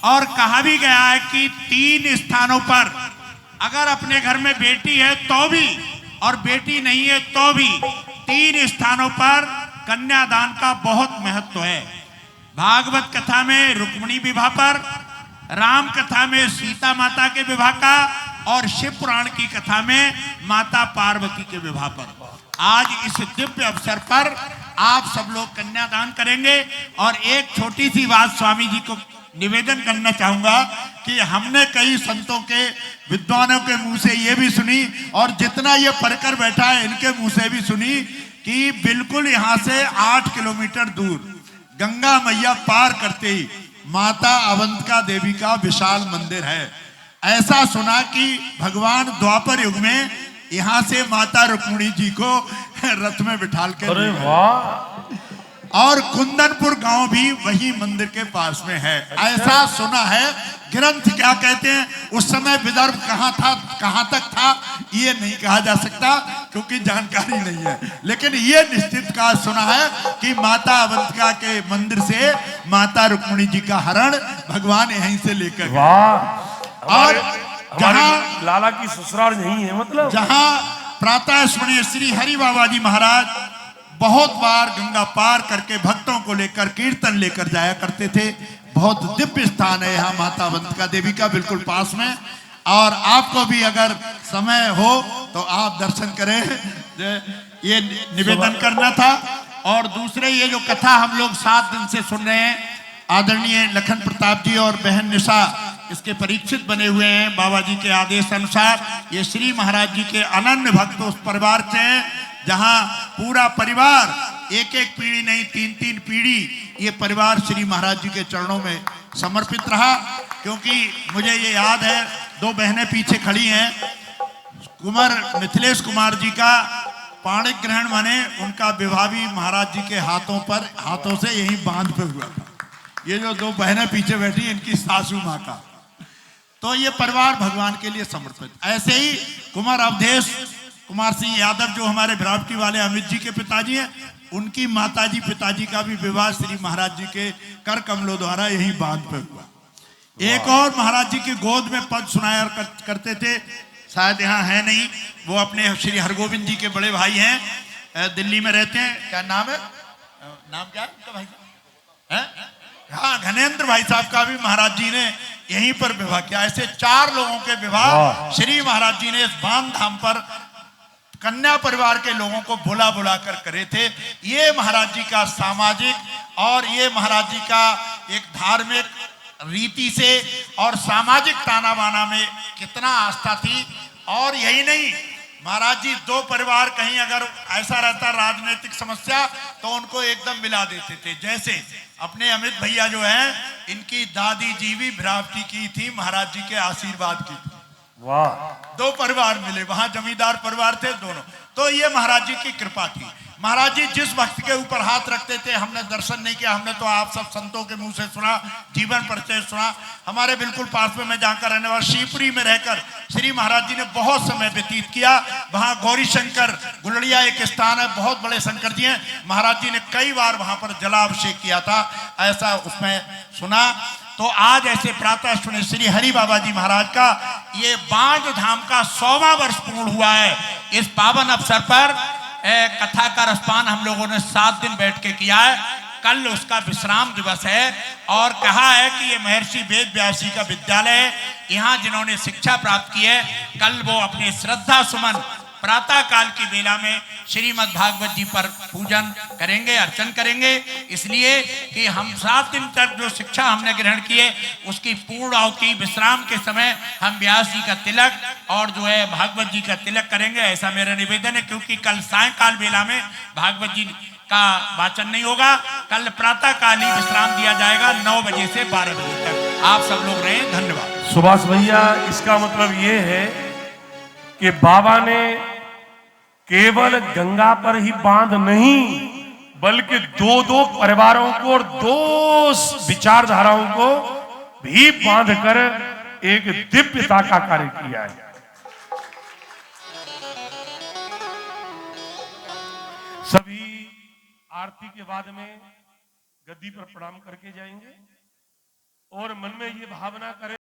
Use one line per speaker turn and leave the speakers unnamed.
और कहा भी गया है कि 3 स्थानों पर अगर अपने घर में बेटी है तो भी और बेटी नहीं है तो भी 3 स्थानों पर कन्यादान का बहुत महत्व है। भागवत कथा में रुक्मिणी विवाह पर, राम कथा में सीता माता के विवाह का और शिव पुराण की कथा में माता पार्वती के विवाह पर आज इस दिव्य अवसर पर आप सब लोग कन्यादान करेंगे। और एक छोटी सी बात स्वामी जी को निवेदन करना चाहूंगा कि हमने कई संतों के विद्वानों के मुंह से ये भी सुनी और जितना ये पढ़कर बैठा है इनके मुंह से भी सुनी कि बिल्कुल यहाँ से 8 किलोमीटर दूर गंगा मैया पार करते ही माता अवंतिका देवी का विशाल मंदिर है। ऐसा सुना कि भगवान द्वापर युग में यहाँ से माता रुक्मिणी जी को रथ में बिठाल के, अरे वाह, और कुंदनपुर गांव भी वही मंदिर के पास में है। ऐसा सुना है। ग्रंथ क्या कहते हैं उस समय विदर्भ कहाँ था, कहाँ तक था, ये नहीं कहा जा सकता क्योंकि जानकारी नहीं है, लेकिन ये निश्चित का सुना है कि माता अवंतिका के मंदिर से माता रुक्मिणी जी का हरण भगवान यहीं से लेकर गए। और जहाँ
लाला की ससुराल नहीं है, मतलब
जहाँ प्रातः स्मरणीय श्री हरि बाबा जी महाराज बहुत बार गंगा पार करके भक्तों को लेकर कीर्तन लेकर जाया करते थे। बहुत दिव्य स्थान है यहाँ माता अवंतिका देवी का बिल्कुल पास में। और आपको भी अगर समय हो तो आप दर्शन करें, ये निवेदन करना था। और दूसरे ये जो कथा हम लोग 7 दिन से सुन रहे हैं, आदरणीय लखन प्रताप जी और बहन निशा इसके परीक्षित बने हुए हैं बाबा जी के आदेश अनुसार। ये श्री महाराज जी के अनन्य भक्त उस परिवार से हैं जहां पूरा परिवार एक एक पीढ़ी नहीं 3-3 पीढ़ी ये परिवार श्री महाराज जी के चरणों में समर्पित रहा। क्योंकि मुझे ये याद है 2 बहनें पीछे खड़ी हैं, कुंवर मिथिलेश कुमार जी का पाणिक ग्रहण माने उनका विवाह भी महाराज जी के हाथों से यही बांध पे हुआ था। ये जो 2 बहनें पीछे बैठी इनकी सासू माँ का, तो ये परिवार भगवान के लिए समर्पित। ऐसे ही कुमार अवधेश कुमार सिंह यादव जो हमारे भ्रावटी वाले अमित जी के पिताजी हैं, उनकी माताजी पिताजी का भी विवाह श्री महाराज जी के कर कमलों द्वारा यही बांध पे हुआ। एक और महाराज जी की गोद में पद सुनाया करते थे, शायद यहाँ है नहीं, वो अपने श्री हरगोविंद जी के बड़े भाई हैं, दिल्ली में रहते हैं। क्या नाम है, नाम क्या है उनका भाई है? हाँ, घनेन्द्र भाई साहब का भी महाराज जी ने यहीं पर विवाह किया। ऐसे 4 लोगों के विवाह श्री महाराज जी ने इस बांध धाम पर कन्या परिवार के लोगों को बुला बुला कर करे थे। ये महाराज जी का सामाजिक और ये महाराज जी का एक धार्मिक रीति से और सामाजिक ताना बाना में कितना आस्था थी। और यही नहीं, महाराज जी 2 परिवार कहीं अगर ऐसा रहता राजनीतिक समस्या तो उनको एकदम मिला देते थे। जैसे अपने अमित भैया जो हैं, इनकी दादी जी भी भ्रावटी की थी, महाराज जी के आशीर्वाद की थी। वाह, 2 परिवार मिले, वहां जमींदार परिवार थे दोनों। तो ये महाराज जी की कृपा थी। महाराज जी जिस भक्त के ऊपर हाथ रखते थे, हमने दर्शन नहीं किया, हमने तो आप सब संतों के मुंह से सुना, जीवन परिचय सुना। हमारे बिल्कुल पास में मैं जहाँ का रहने वाला शिवपुरी में रहकर श्री महाराज जी ने बहुत समय व्यतीत किया। वहाँ गौरी शंकर गुलड़िया एक स्थान है, बहुत बड़े शंकर जी हैं, महाराज जी ने कई बार वहां पर जलाभिषेक किया था, ऐसा उसमें सुना। तो आज ऐसे प्रातः सुने श्री हरि बाबा जी महाराज का ये बांध धाम का 100वां वर्ष पूर्ण हुआ है। इस पावन अवसर पर कथा का रसपान हम लोगों ने 7 दिन बैठ के किया है। कल उसका विश्राम दिवस है और कहा है कि ये महर्षि वेद व्यास जी का विद्यालय है, यहाँ जिन्होंने शिक्षा प्राप्त की है, कल वो अपने श्रद्धा सुमन प्रातः काल की बेला में श्रीमद् भागवत जी पर पूजन करेंगे, अर्चन करेंगे। इसलिए कि हम 7 दिन तक जो शिक्षा हमने ग्रहण की है उसकी पूर्ण आहुति विश्राम के समय हम व्यास जी का तिलक और जो है भागवत जी का तिलक करेंगे, ऐसा मेरा निवेदन है। क्योंकि कल सायंकाल बेला में भागवत जी का वाचन नहीं होगा, कल प्रातः काल ही विश्राम दिया जाएगा 9 बजे से 12 बजे तक। आप सब लोग रहें, धन्यवाद।
सुभाष भैया, इसका मतलब ये है कि बाबा ने केवल गंगा पर ही बांध नहीं बल्कि 2-2 परिवारों को और 2 विचारधाराओं को भी बांध कर एक दिव्यता का कार्य किया है। सभी आरती के बाद में गद्दी पर प्रणाम करके जाएंगे और मन में ये भावना करें